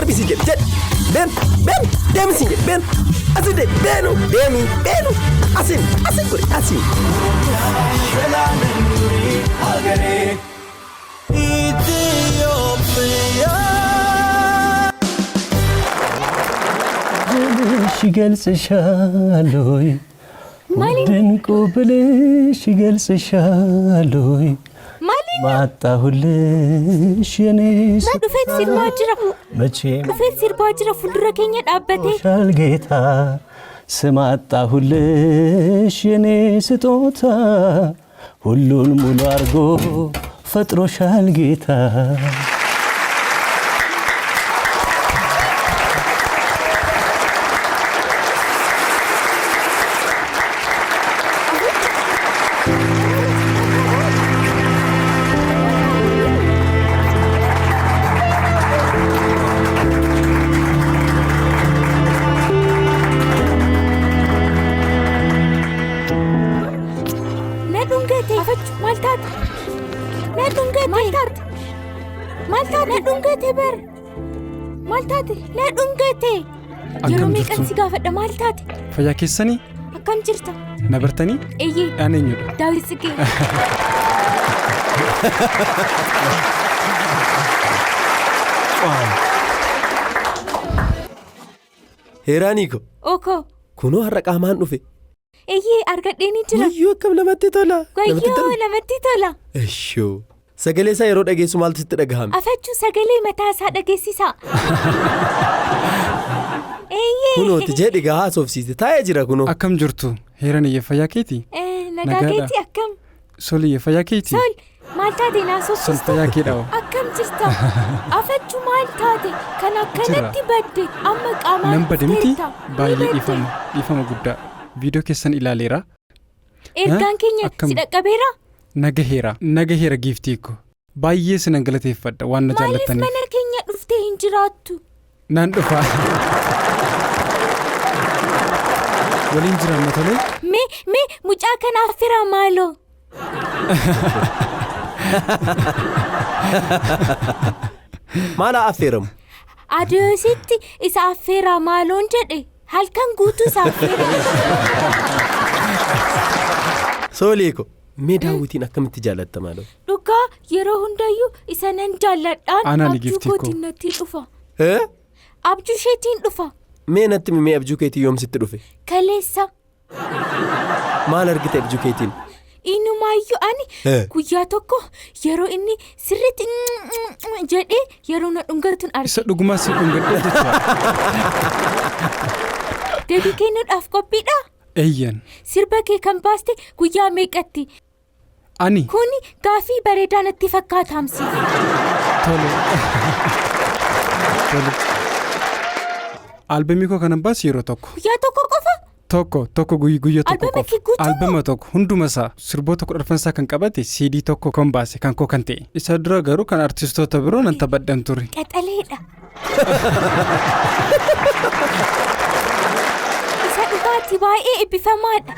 deebisi jedhe. Ben deemsi jedhe ben. Asin de benu deemi benu. Asin kuri asin. ይገልጽሻለይ ድንቁ ብልሽ ይገልጽሻለይ ማጣሁልሽ የኔስ ዱፌት ሲርባጅራ መቼም ዱፌት ሲርባጅራ ፉልድረ ኬኛ ዳበቴ ሻል ጌታ ስማጣሁልሽ የኔ ስጦታ ሁሉን ሙሉ አርጎ ፈጥሮሻል ጌታ Fayyaa keessanii akkam jirta na bartanii eeyyee eenyudha Daawit Tsigee Heeraaniiko Oko kunoo har'a qaamaan dhufe eeyyee argadheeni jira Wayyoo akkam namatti tola namatti tola Eshoo sagalee isaa yeroo dhageessu maaltu sitti dhagahame Afachuu sagalee mataa isaa dhageessisa Kunooti jedhi gaa haasofsiise taa'ee jira kunoo akkam jirtu heeranii fayyaa keetii nagaa keetii akkam Solii fayyaa keetii Sol maal taate naasofsiiste Sol fayyaa keedhaa'u akkam jirta Afachuu maal taate kan akkanatti badde amma qaamaan nan badde miti baay'ee dhiifama guddaa viidiyoo keessan ilaaleera ergaan keenya si dhaqqabeera nagaheera giiftii ko baay'ee sinan galateeffadha waan na jaallattaniif maaliif mana keenya dhuftee hin jiraattu nan dhufa waliin jiraanna tolee mee mucaa kanaaf fira maaloo maala affeeramu adeesitti isa affeera maaloon jedhe halkan guutuu isa affeera Soliiko mee Daawitiin akkamitti jaallatta maaloo dhugaa yeroo hundayyuu isa nan jaalladhaan abjuu kootiin natti dhufa abjuu isheetiin dhufa mee natti mee abjuu keetii yoomsitti dhufe kaleessa maal argite abjuu keetiin Inumaayyuu ani guyyaa tokko yeroo inni sirriitti jedhee yeroo na dhungatuun arge isa dhugumaa si dhungadhe jecha deebii kennuudhaaf qophiidha eeyyan sirba kee kan baaste guyyaa meeqatti ani kuni gaafii bareedaa natti fakkaataamsiif tole albamii koo kanan baas yeroo tokko guyyaa tokko qofa tokko guyyaa tokko qofa albama tokko hunduma isaa sirboota 10 kan qabate CD tokko kan baase kan koo kan ta'e isa dura garuu kan artistoota biroo nan taphadhan ture qaxaleedha isa dhugaatti baay'ee eebbifamaadha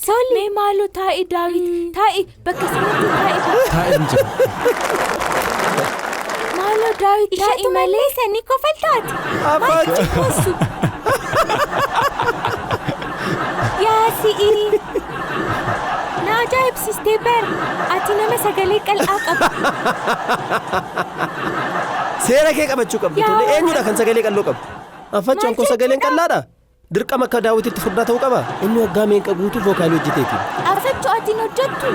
Solii maaloo taa'e Daawit taa'e bakka sanatti taa'e jira maaloo Daawit taa'e malee sanii kofaltaati maalitti koosu yaasi'i na ajaa'ibsiistee bara ati nama sagalee qal'aa qaba seera kee qabachuu qabdu tole eenyudha kan sagalee qalloo qabu afachaan koo sagaleen qallaadha dirqama akka Daawititti furdaa ta'uu qaba inni waggaa meeqa guutuu vookaalii hojjeteeti afachuu atiin hojjettu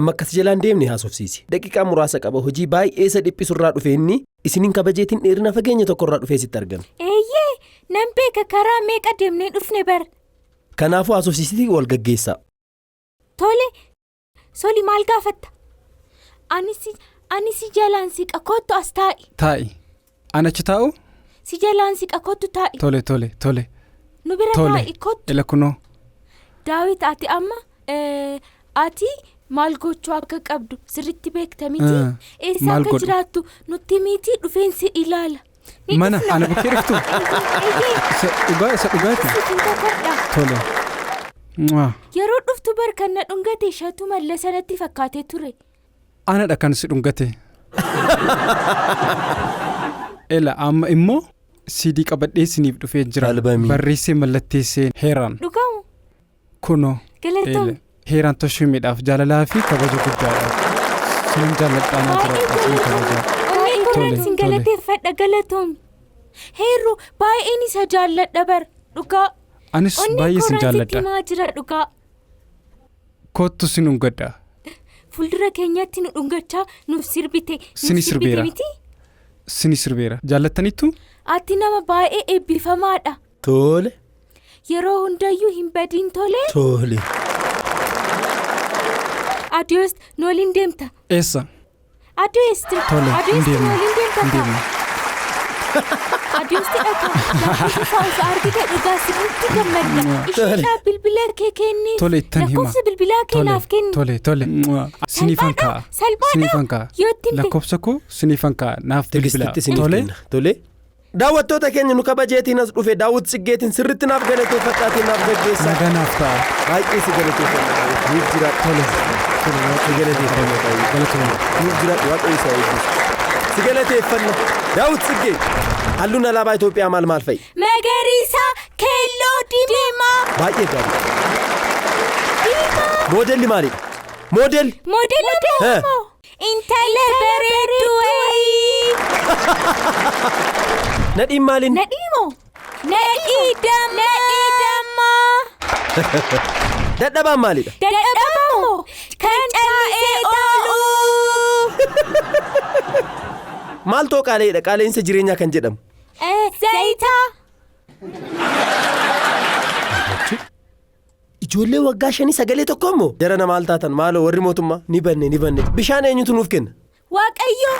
amma akkas jalaan deemne haasofsiisi daqiiqaa muraasa qaba hojii baay'ee isa dhiphisurraa dhufe inni isiniin kabajeetiin dheerina fageenya tokkorraa dhufee sitti argame eeyyee nan beeka karaa meeqa deemnee dhufne bara kanaafuu haasofsiisitii wal gaggeessaa tole Solii maal gaafatta ani si jalaan siqa kottu as taa'i anachi taa'u si jalaan siqa kottu taa'i tole nu bira taa'i kottu ila kunoo Daawit ati amma ati maal gochuu akka qabdu sirriitti beekta miti eessa akka jiraattu nutti miti dhufeensi ilaala mana ana bukkee dhuftu isa dhugaati tole Yeroo dhuftu barkanna dhungate shatu mallasanatti fakkaatee ture. Anadha kan si dhungate. Ela amma immoo CD qabadhee isiniif dhufee jira. Barreessee mallatteessee heeraan. Dhugamu. Kunoo. Galatoom. Heeraan toshumiidhaaf jaalalaa fi kabaja guddaadha. Sin jaalladhaa na jira. Tole. Sin galateeffadha galatoom. Heerru baay'een isa jaalladha bar. Dhugaa. Anis baay'ee sin jaalladha. Onni jira dhugaa. Kottu sin dhungadha. Fuuldura keenyatti nu dhungachaa nuuf sirbite. Sini sirbeera. Sini sirbeera. Jaallattaniittu? Ati nama baay'ee eebbifamaadha. Tole. Yeroo hundayyuu hin badiin tole. Tole. Adiyoos nooliin deemta. Eessa? Adiyoos. Tole. Adiyoos nooliin deemta. Adiyoos tidhaka. Lakkoofsa argite dhugaa sirriitti gammadda. Isheedhaa bilbila kee kenni. Tole ittan hima. Lakkoofsa bilbilaa kee naaf kenni. Tole. Sinifan kaa. Salphaadha. Lakkoofsa koo sinifan kaa naaf bilbila. Tole. Daawwattoota keenya nu kabajeetiin as dhufe Daawit Tsiggeetiin sirriitti naaf galateeffadhaatiin naaf gaggeessa. Nagaa naaf ta'a. Baay'ee si galateeffadha. Nuuf jira. Tole. Si galateeffadha. Nuuf jira waaqayyo isa eebbisa. Si galateeffadha. Daawit Tsiggee. Halluun alaabaa Itoophiyaa maal fa'i? Magariisa, keelloo, diimaa. Baay'ee gaarii. Moodelli maalidha? Moodelli moo? Intala bareedduu wayii. Nadhiin maaliin? Nadhiimoo? Nadhii dammaa. Dadhabaan maalidha? Dadhabamoo? Kan taa'ee ooluu. Maaltoo qaaleedha? Qaaleensa jireenyaa kan jedhamu. Zayitaa. Ijoollee waggaa 5 sagalee tokko immoo jarana maal taatan maaloo warri mootummaa ni banne bishaan eenyutu nuuf kenna? Waaqayyo.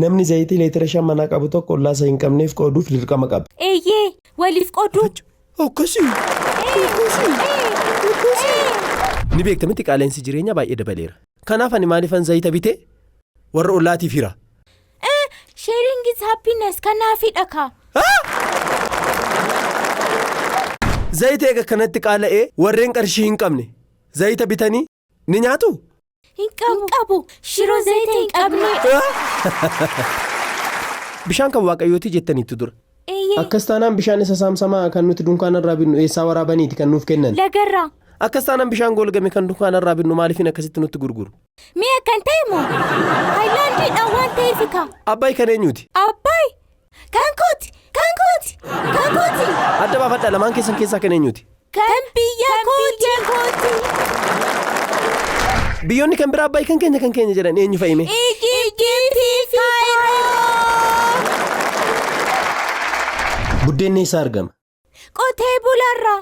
Namni zayitii leetira 5 manaa qabu tokko ollaasa hin qabneef qooduuf dirqama qaba. Eeyyee waliif qooduu. Akkasii. Ni beektamiti qaaleensi jireenyaa baay'ee dabaleera. Kanaaf ani maaliifan zayita bitee warra ollaatiif hira? Sharing is happiness kanaafidha kaa. Zayita eega kanatti qaala'ee warreen qarshii hin qabne zayita bitanii ni nyaatu? Hin qabu. Shiroo zayita hin qabne. Bishaan kan waaqayyooti jettaniitu dura. Akkas taanaan bishaan isa saamsamaa kan nuti dunkaanarraa binnu eessaa waraabaniiti kan nuuf kennan? Lagarraa. Akkas taanaan bishaan golgame kan dunkaanarraa binnu maaliifin akkasitti nutti gurguru? Mi'a kan ta'e moo? Haayilaandiidhaan waan ta'eefika. Abbaay kan eenyuuti? Abbaay. Kan kooti. Adda baafadha lamaan keessaa kan eenyuuti? Kan biyya kooti. Biyyoonni kan biraa abbaay kan keenya jedhan eenyu fa'ime? Igiptii Buddeenni isaa argama? Qotee bulaarraa.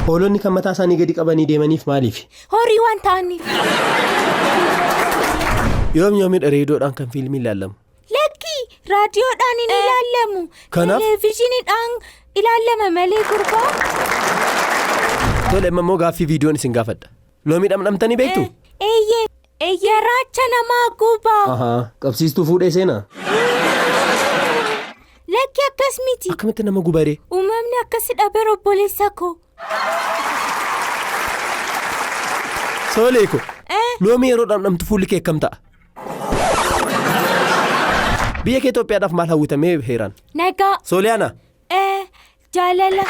Hoolonni kan mataa isaanii gadi qabanii deemaniif maaliif? Horii waan ta'aniif. Yoomidha reediyoodhaan kan fiilmii ilaalamu? Raadiyoodhaan hin ilaallamu. Kanaaf? Televezyiiniidhaan ilaallama malee gurbaa. Tole immoo gaaffii viidiyoon isin gaafadha. Loomii dhamdhamtanii beektu? Eeyyee raacha namaa gubaa. Qabsiistuu fuudhee seenaa? Lakki akkas miti. Akkamitti nama gubaree? Uumamni akkasidha bara obboleessa koo. Sooleeko. Loomii yeroo dhamdhamtu fuulli kee akkam ta'a? Biyya kee Itoophiyaadhaaf maal hawwitamee heeraan? Nagaa. Sooliyaana? Jaalala.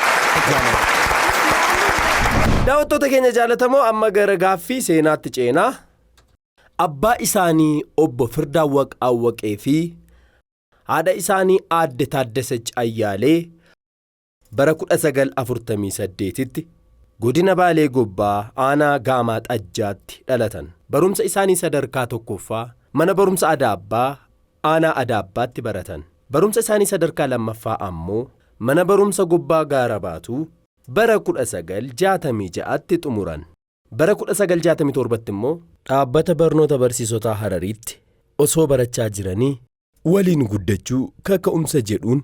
Daawwattoota keenya jaalatamoo amma gara gaaffii seenaatti ceenaa. Abbaa isaanii obbo Firdaawwaq Awwaqee fi haadha isaanii aadde Taaddasach Ayyaalee bara 1948tti godina Baalee Gobbaa aanaa Gaamaa Xajjaatti dhalatan. Barumsa isaanii sadarkaa tokkoffaa mana barumsa Adaabbaa aanaa Adaabbaatti baratan. Barumsa isaanii sadarkaa lammaffaa ammoo mana barumsa Gobbaa Gaarabaatuu bara 1966tti xumuran. Bara 1967tti immoo dhaabbata barnoota barsiisotaa Harariitti osoo barachaa jiranii waliin guddachuu kaka'umsa jedhuun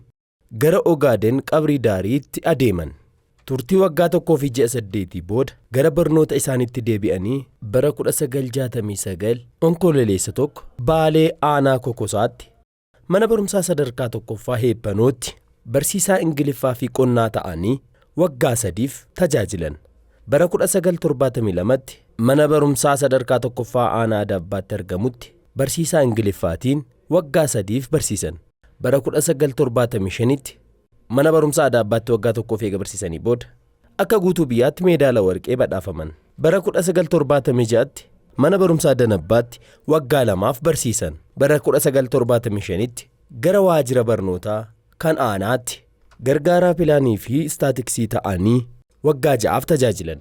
gara Ogaaden qabrii daariitti adeeman. Turtii waggaa 1.8 booda gara barnoota isaaniitti deebi'anii bara 1969 onkololeessa tokko Baalee aanaa Kokosaatti mana barumsaa sadarkaa tokkoffaa Heebbanootti barsiisaa Ingiliffaa fi qonnaa ta'anii waggaa 3 tajaajilan. Bara 1972tti mana barumsaa sadarkaa tokkoffaa aanaa Dabbaatti argamutti barsiisaa Ingiliffaatiin waggaa 3 barsiisan. Bara 1975tti mana barumsaa Dabbaatti waggaa 1 eega barsiisanii booda akka guutuu biyyaatti meedaala warqee badhaafaman. Bara 1976tti mana barumsaa Danabbaatti waggaa 2 barsiisan. Bara 1975tti gara waajjira barnootaa kan aanaatti gargaaraa pilaanii fi istaatiksii ta'anii waggaa 6 tajaajilan.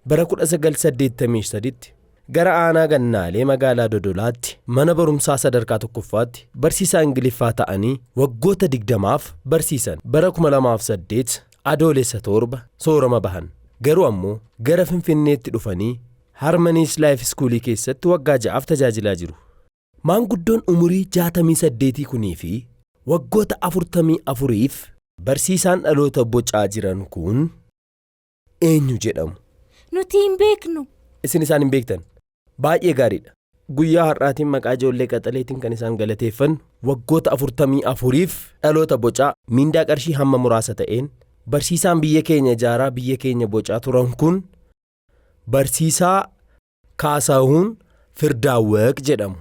Bara 1983tti gara aanaa Gannaalee magaalaa Dodolaatti mana barumsaa sadarkaa tokkoffaatti barsiisaa Ingiliffaa ta'anii waggoota 20 barsiisan. Bara 2008 adoolessa 7 soorama bahan. Garuu ammoo gara Finfinneetti dhufanii Harmonies Life School keessatti waggaa 6 tajaajilaa jiru. Maanguddoon umurii 68 kunii fi waggoota 44f barsiisaan dhaloota bocaa jiran kun eenyu jedhamu? Nuti hin beeknu. Isin isaan hin beektan. Baay'ee gaariidha. Guyyaa har'aatiin maqaa ijoollee qaxaleetiin kan isaan galateeffannu waggoota 44f dhaloota bocaa mindaa qarshii hamma muraasa ta'een barsiisaan biyya keenya ijaaraa biyya keenya bocaa turan kun barsiisaa Kaasahuun Firdaawwaq jedhamu.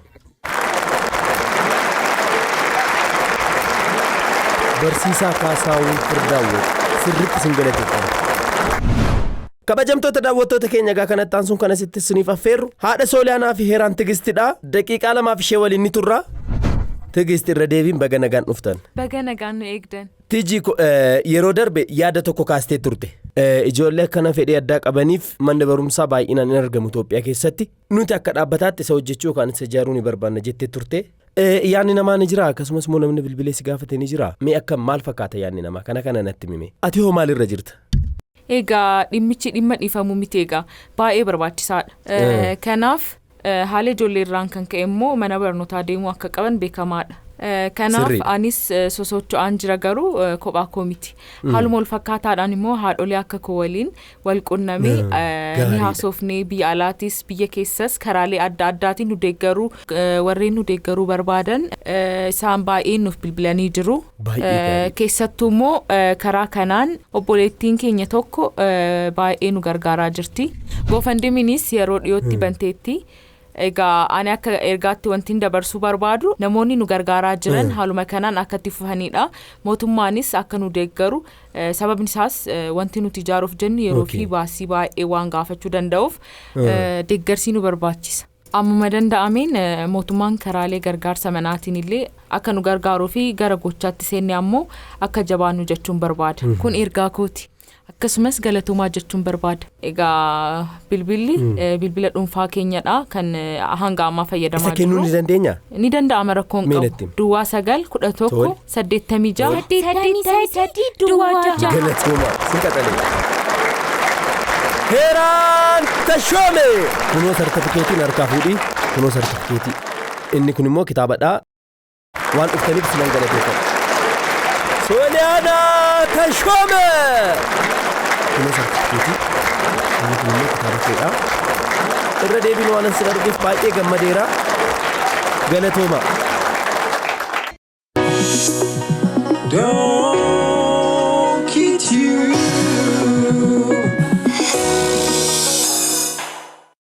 Barsiisaa Kaasahuun Firdaawwaq sirriitti isin galateeffanna. Kabajamtoota daawwattoota keenya gaa kanatti aansuun kan asitti isiniif affeerru haadha Sooliyaanaa fi Heeraan Tigistidha. Daqiiqaa 2 ishee waliin ni turra. Tigist irra deebiin baga nagaan dhuftan. Baga nagaan nu eegdan. Tijii yeroo darbe yaada tokko kaastee turte. Ijoollee akkana fedhii addaa qabaniif manni barumsaa baay'inaan hin argamu Itoophiyaa keessatti. Nuti akka dhaabbataatti isa hojjechuu yookaan isa ijaaruu ni barbaanna jettee turte. Yaadni namaa ni jira akkasumas immoo namni bilbilee si gaafatee ni jira. Mee akka maal fakkaata yaadni namaa kana natti himi. Ati hoo maalirra jirta? Egaa dhimmichi dhimma dhiifamuu miti egaa baay'ee barbaachisaadha. Kanaaf haala ijoollee irraan kan ka'e immoo mana barnootaa deemuu akka qaban beekamaadha. Kanaaf anis sosocho'aan jira garuu kophaa koo miti. Haaluma wal fakkaataadhaan immoo haadholee akka koo waliin wal qunnamee ni haasofnee biyya alaatis biyya keessas karaalee adda addaatiin nu deeggaruu warreen nu deeggaruu barbaadan isaan baay'ee nuuf bilbilanii jiru. Keessattuu immoo karaa kanaan obboleettiin keenya tokko baay'ee nu gargaaraa jirti. GoFundMe'nis yeroo dhiyootti banteetti. Egaa ani akka ergaatti wanti dabarsuu barbaadu namoonni nu gargaaraa jiran haaluma kanaan akka itti fufanidha. Mootummaanis akka nu deeggaru sababni isaas wanti nuti ijaaruuf jennu yeroo fi baasii baay'ee waan gaafachuu danda'uuf deeggarsii nu barbaachisa. Amma danda'ameen mootummaan karaalee gargaarsa manaatiin illee akka nu gargaaruu fi gara gochaatti seenne ammoo akka jabaannu jechuun barbaada. Kun ergaa kooti. Akkasumas galatoomaa jechuun barbaada. Egaa bilbila dhuunfaa keenyadha kan hanga ammaa fayyadamaa jiru. Isa kennuu ni dandeenya? Ni danda'ama rakkoon qabu. Duwwaa 9 11 86 83 duwwaa 6. Galatoomaa sin qaxalee. Heeraan Tashoome! Kunoo sartifikeetiin harkaa fuudhii. Kunoo sartifikeetii. Inni kun immoo kitaabadha. Waan dhuftaniif sinan galateeffadha. Sooliyaanaa Tashoome! Kunoo sartifikeetii. Inni kun immoo kitaaba keedha. Irra deebiin waan ansi darbeef baay'ee gammadeera. Galatooma.